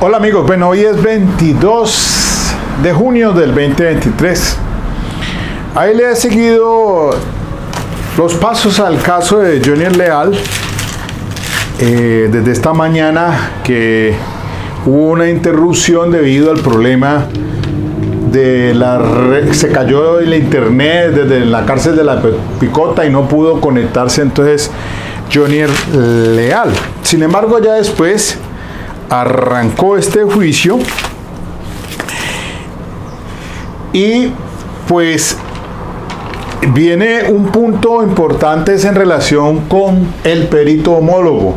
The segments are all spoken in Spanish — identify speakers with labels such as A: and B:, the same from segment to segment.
A: Hola amigos, bueno, hoy es 22 de junio del 2023. Ahí le he seguido los pasos al caso de Johnny Leal desde esta mañana, que hubo una interrupción debido al problema de se cayó el internet desde la cárcel de la Picota y no pudo conectarse entonces Johnny Leal. Sin embargo, ya después arrancó este juicio y pues viene un punto importante en relación con el perito homólogo.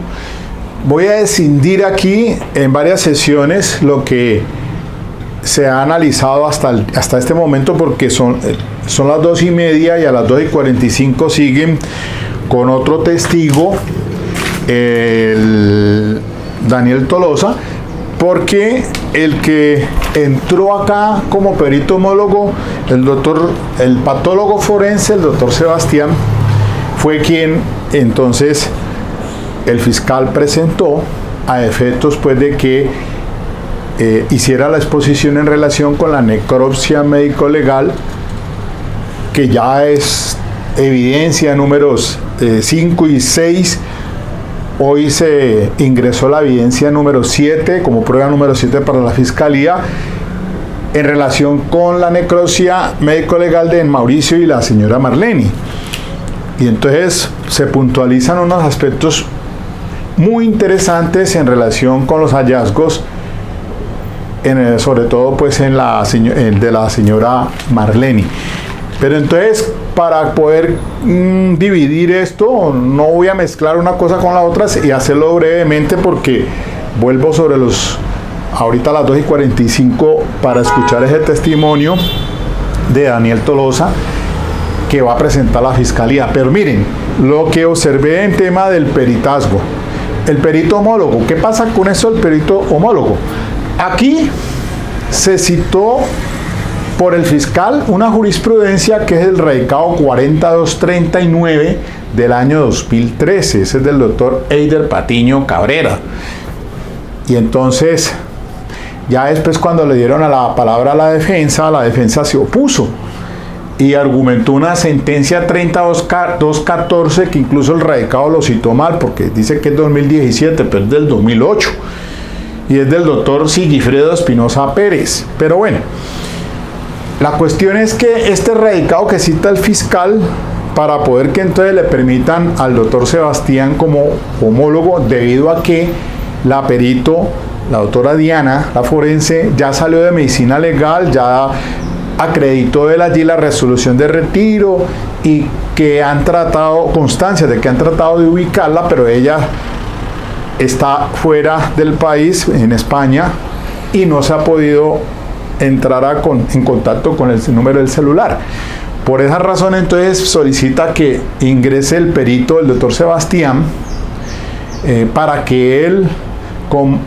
A: Voy a escindir aquí en varias sesiones lo que se ha analizado hasta este momento, porque son las 2:30 y a las 2:45 siguen con otro testigo, el Daniel Tolosa, porque el que entró acá como perito homólogo, el patólogo forense, el doctor Sebastián, fue quien entonces el fiscal presentó a efectos pues de que hiciera la exposición en relación con la necropsia médico-legal, que ya es evidencia números 5 y 6. Hoy se ingresó la evidencia número 7 como prueba número 7 para la fiscalía en relación con la necropsia médico-legal de Mauricio y la señora Marleni. Y entonces se puntualizan unos aspectos muy interesantes en relación con los hallazgos, sobre todo pues de la señora Marleni. Pero entonces, para poder dividir esto, no voy a mezclar una cosa con la otra y hacerlo brevemente, porque vuelvo sobre ahorita a las 2:45 para escuchar ese testimonio de Daniel Tolosa que va a presentar la fiscalía. Pero miren, lo que observé en tema del peritazgo, el perito homólogo. ¿Qué pasa con eso del perito homólogo? Aquí se citó por el fiscal una jurisprudencia que es el radicado 40239 del año 2013. Ese es del doctor Eider Patiño Cabrera. Y entonces, ya después, cuando le dieron a la palabra a la defensa se opuso y argumentó una sentencia 30214, que incluso el radicado lo citó mal porque dice que es 2017, pero es del 2008 y es del doctor Sigifredo Espinosa Pérez. Pero bueno, la cuestión es que este radicado que cita el fiscal, para poder que entonces le permitan al doctor Sebastián como homólogo, debido a que la perito, la doctora Diana, la forense, ya salió de medicina legal, ya acreditó él allí la resolución de retiro y que han tratado, constancia de que han tratado de ubicarla, pero ella está fuera del país, en España, y no se ha podido entrar en contacto con el número del celular. Por esa razón, entonces solicita que ingrese el perito, el doctor Sebastián, para que él con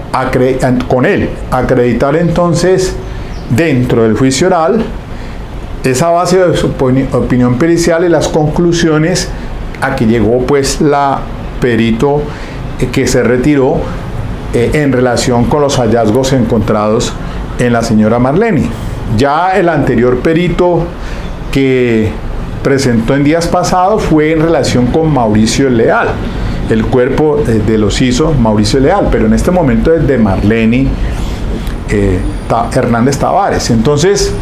A: él acreditar entonces dentro del juicio oral esa base de su opinión pericial y las conclusiones a que llegó pues la perito que se retiró en relación con los hallazgos encontrados en la señora Marleni. Ya el anterior perito que presentó en días pasados fue en relación con Mauricio Leal, el cuerpo de los hizo Mauricio Leal, pero en este momento es de Marleni Hernández Tavares. Entonces,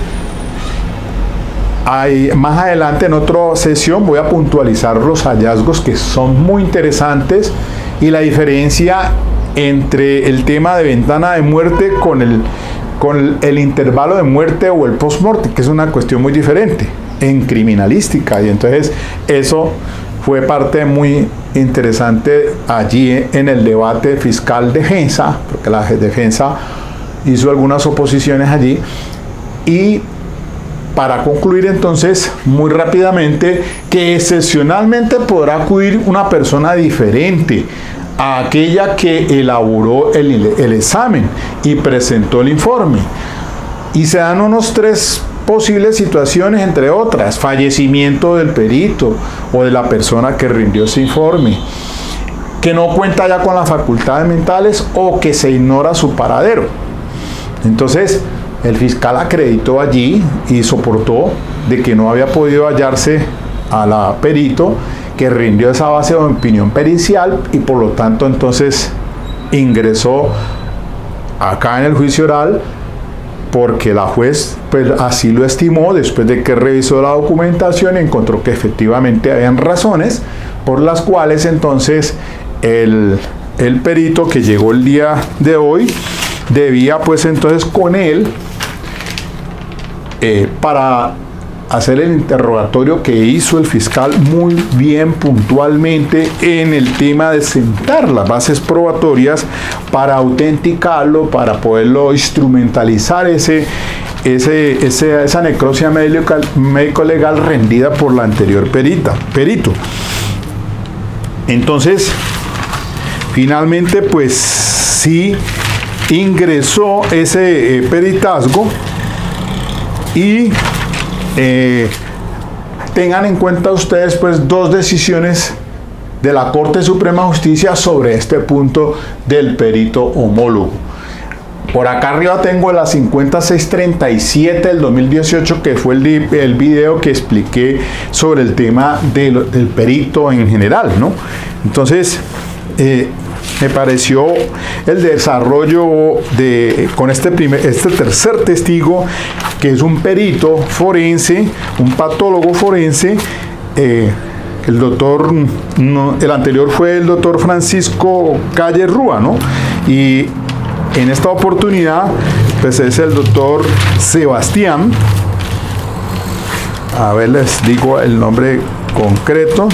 A: más adelante en otra sesión voy a puntualizar los hallazgos, que son muy interesantes, y la diferencia entre el tema de ventana de muerte con el intervalo de muerte o el post-mortem, que es una cuestión muy diferente en criminalística. Y entonces eso fue parte muy interesante allí en el debate fiscal-defensa, porque la defensa hizo algunas oposiciones allí. Y para concluir entonces, muy rápidamente, que excepcionalmente podrá acudir una persona diferente a aquella que elaboró el examen y presentó el informe. Y se dan unos 3 posibles situaciones, entre otras: fallecimiento del perito o de la persona que rindió ese informe, que no cuenta ya con las facultades mentales o que se ignora su paradero. Entonces, el fiscal acreditó allí y soportó de que no había podido hallarse a la perito que rindió esa base de opinión pericial y por lo tanto entonces ingresó acá en el juicio oral porque la juez pues así lo estimó después de que revisó la documentación y encontró que efectivamente habían razones por las cuales entonces el perito que llegó el día de hoy debía pues entonces con él para hacer el interrogatorio que hizo el fiscal muy bien puntualmente en el tema de sentar las bases probatorias para autenticarlo, para poderlo instrumentalizar esa necropsia médico-legal rendida por la anterior perito. Entonces, finalmente, pues sí ingresó ese peritazgo y tengan en cuenta ustedes pues dos decisiones de la Corte Suprema de Justicia sobre este punto del perito homólogo. Por acá arriba tengo la 5637 del 2018, que fue el video que expliqué sobre el tema del perito en general, ¿no? Entonces, me pareció el desarrollo con este tercer testigo, que es un perito forense, un patólogo forense. El anterior fue el doctor Francisco Calle Rúa, ¿no? Y en esta oportunidad, pues es el doctor Sebastián. A ver, les digo el nombre concreto.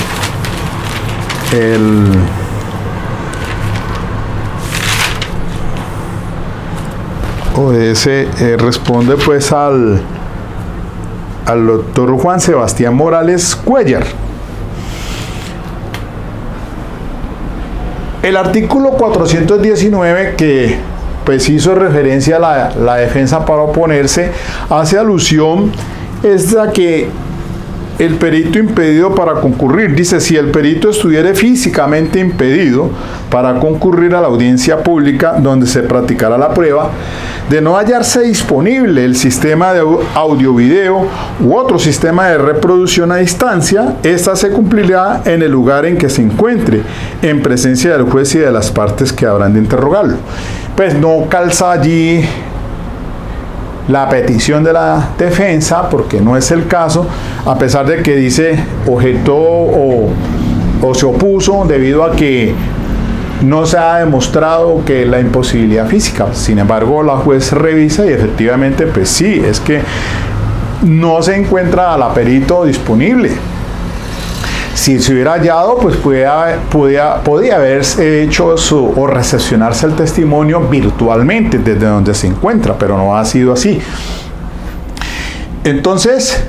A: Ese responde pues al doctor Juan Sebastián Morales Cuellar. El artículo 419 que pues hizo referencia a la defensa para oponerse hace alusión es a que el perito impedido para concurrir, dice, si el perito estuviera físicamente impedido para concurrir a la audiencia pública donde se practicará la prueba, de no hallarse disponible el sistema de audio-video u otro sistema de reproducción a distancia, esta se cumplirá en el lugar en que se encuentre, en presencia del juez y de las partes que habrán de interrogarlo. Pues no calza allí la petición de la defensa, porque no es el caso, a pesar de que dice objetó o se opuso debido a que no se ha demostrado que la imposibilidad física. Sin embargo, la juez revisa y efectivamente, pues sí, es que no se encuentra a la perito disponible. Si se hubiera hallado, pues podía haberse hecho o recepcionarse el testimonio virtualmente desde donde se encuentra, pero no ha sido así. Entonces,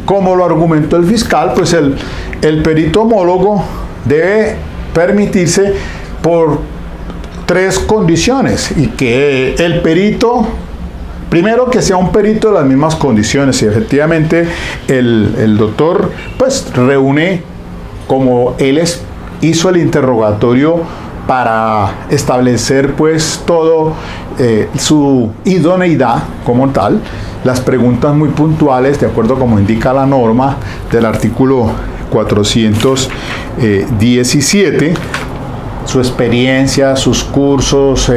A: como lo argumentó el fiscal, pues el perito homólogo debe permitirse por tres condiciones, y que el perito, primero, que sea un perito de las mismas condiciones, y efectivamente el doctor pues reúne, como él hizo el interrogatorio para establecer pues todo su idoneidad como tal, las preguntas muy puntuales de acuerdo como indica la norma del artículo 417, su experiencia, sus cursos,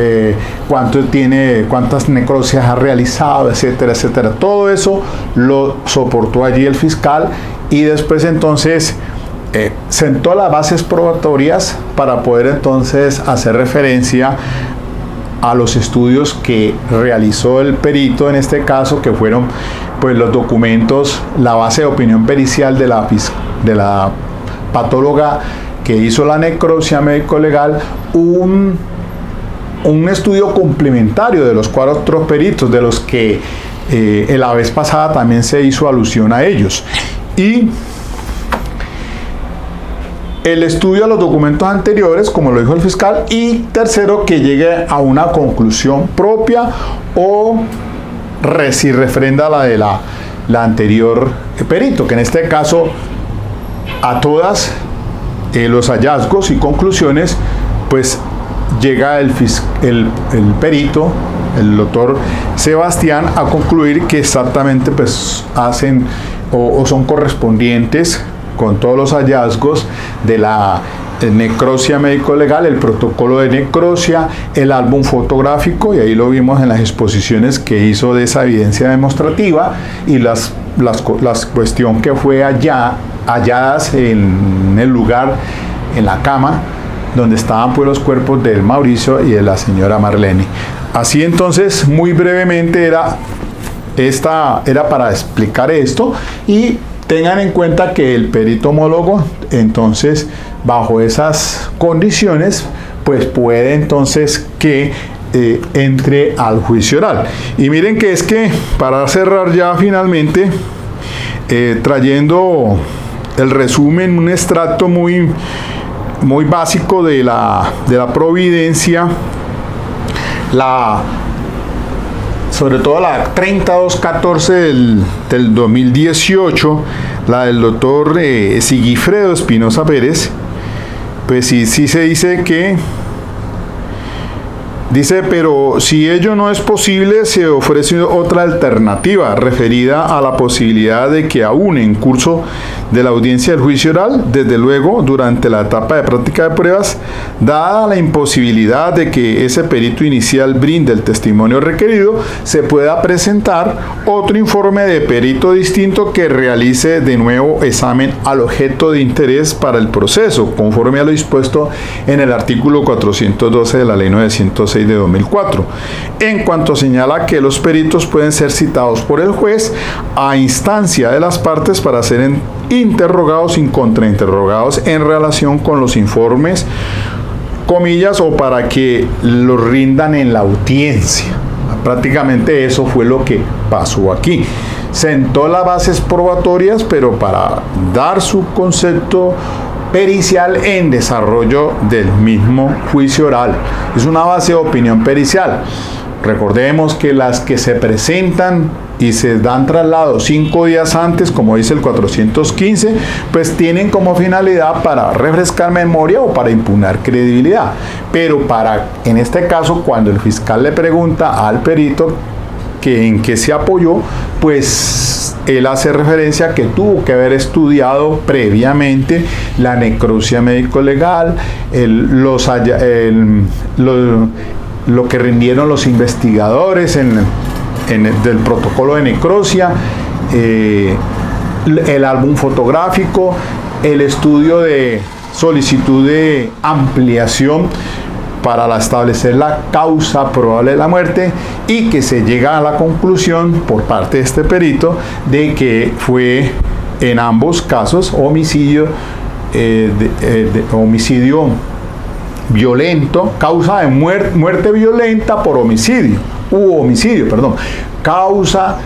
A: cuántas necropsias ha realizado, etcétera, etcétera. Todo eso lo soportó allí el fiscal, y después entonces sentó las bases probatorias para poder entonces hacer referencia a los estudios que realizó el perito en este caso, que fueron pues los documentos, la base de opinión pericial de la patóloga que hizo la necropsia médico-legal, un estudio complementario de los cuatro peritos, de los que la vez pasada también se hizo alusión a ellos, y el estudio de los documentos anteriores, como lo dijo el fiscal, y tercero, que llegue a una conclusión propia o si refrenda la de la anterior perito, que en este caso a todas los hallazgos y conclusiones pues llega el perito el doctor Sebastián a concluir que exactamente pues hacen o son correspondientes con todos los hallazgos de la necropsia médico-legal, el protocolo de necropsia, el álbum fotográfico, y ahí lo vimos en las exposiciones que hizo de esa evidencia demostrativa, y las cuestión que fue halladas en el lugar, en la cama, donde estaban pues los cuerpos del Mauricio y de la señora Marlene. Así entonces, muy brevemente era para explicar esto, y tengan en cuenta que el perito homólogo, entonces, bajo esas condiciones, pues puede entonces que entre al juicio oral. Y miren que es que, para cerrar ya finalmente, trayendo el resumen, un extracto muy básico de la providencia, sobre todo la 3214 del 2018, la del doctor Sigifredo Espinosa Pérez, pues sí se dice que, pero si ello no es posible, se ofrece otra alternativa referida a la posibilidad de que aún en curso de la audiencia del juicio oral, desde luego durante la etapa de práctica de pruebas, dada la imposibilidad de que ese perito inicial brinde el testimonio requerido, se pueda presentar otro informe de perito distinto que realice de nuevo examen al objeto de interés para el proceso, conforme a lo dispuesto en el artículo 412 de la Ley 906 de 2004, en cuanto señala que los peritos pueden ser citados por el juez a instancia de las partes para ser interrogados y contrainterrogados en relación con los informes, comillas, o para que los rindan en la audiencia. Prácticamente eso fue lo que pasó aquí. Sentó las bases probatorias, pero para dar su concepto pericial en desarrollo del mismo juicio oral. Es una base de opinión pericial. Recordemos que las que se presentan y se dan traslado 5 días antes, como dice el 415, pues tienen como finalidad para refrescar memoria o para impugnar credibilidad. Pero en este caso, cuando el fiscal le pregunta al perito que en qué se apoyó, pues él hace referencia a que tuvo que haber estudiado previamente la necropsia médico-legal, lo que rindieron los investigadores del protocolo de necropsia, el álbum fotográfico, el estudio de solicitud de ampliación para establecer la causa probable de la muerte, y que se llega a la conclusión por parte de este perito de que fue en ambos casos homicidio violento, causa de muerte violenta por homicidio, causa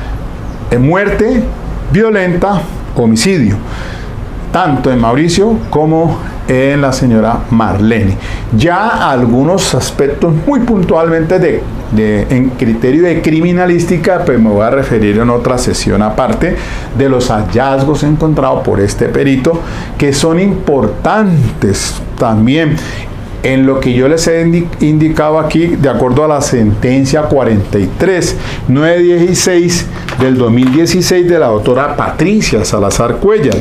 A: de muerte violenta, homicidio, tanto en Mauricio como en la señora Marlene. Ya algunos aspectos muy puntualmente en criterio de criminalística, pues me voy a referir en otra sesión aparte de los hallazgos encontrados por este perito, que son importantes también en lo que yo les he indicado aquí, de acuerdo a la sentencia 43-916 del 2016 de la doctora Patricia Salazar Cuéllar,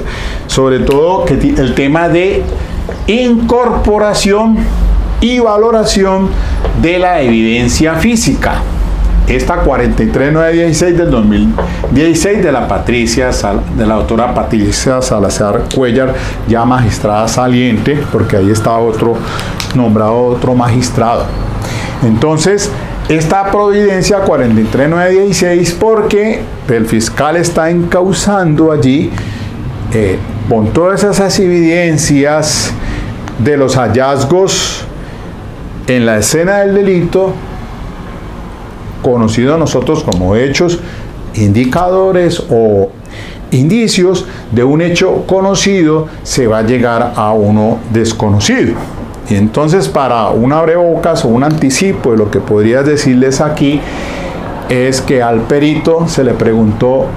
A: sobre todo el tema de incorporación y valoración de la evidencia física. Esta 43-916 del 2016 de la doctora Patricia Salazar Cuéllar, ya magistrada saliente, porque ahí está nombrado otro magistrado. Entonces, esta providencia 43-916, porque el fiscal está encauzando allí con todas esas evidencias de los hallazgos en la escena del delito, conocidos nosotros como hechos indicadores o indicios de un hecho conocido, se va a llegar a uno desconocido. Y entonces, para un abrebocas o un anticipo de lo que podría decirles aquí, es que al perito se le preguntó,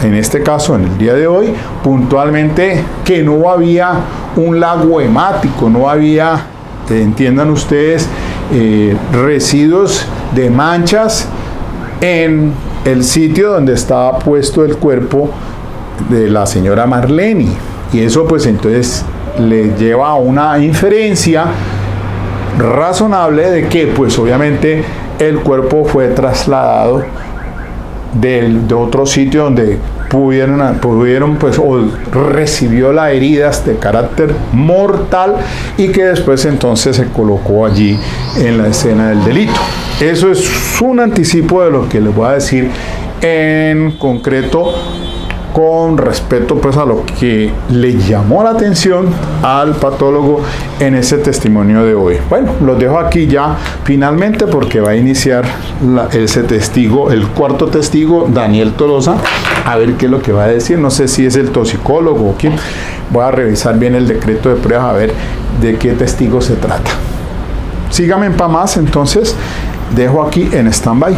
A: en este caso, en el día de hoy, puntualmente, que no había un lago hemático, no había, entiendan ustedes, residuos de manchas en el sitio donde estaba puesto el cuerpo de la señora Marlene, y eso pues entonces le lleva a una inferencia razonable de que pues obviamente el cuerpo fue trasladado de otro sitio donde pudieron pues, o recibió las heridas de carácter mortal, y que después entonces se colocó allí en la escena del delito. Eso es un anticipo de lo que les voy a decir en concreto con respecto pues a lo que le llamó la atención al patólogo en ese testimonio de hoy. Bueno, los dejo aquí ya finalmente porque va a iniciar ese testigo, el cuarto testigo, Daniel Tolosa, a ver qué es lo que va a decir. No sé si es el toxicólogo o quién. Voy a revisar bien el decreto de pruebas a ver de qué testigo se trata. Síganme para más, entonces dejo aquí en stand-by.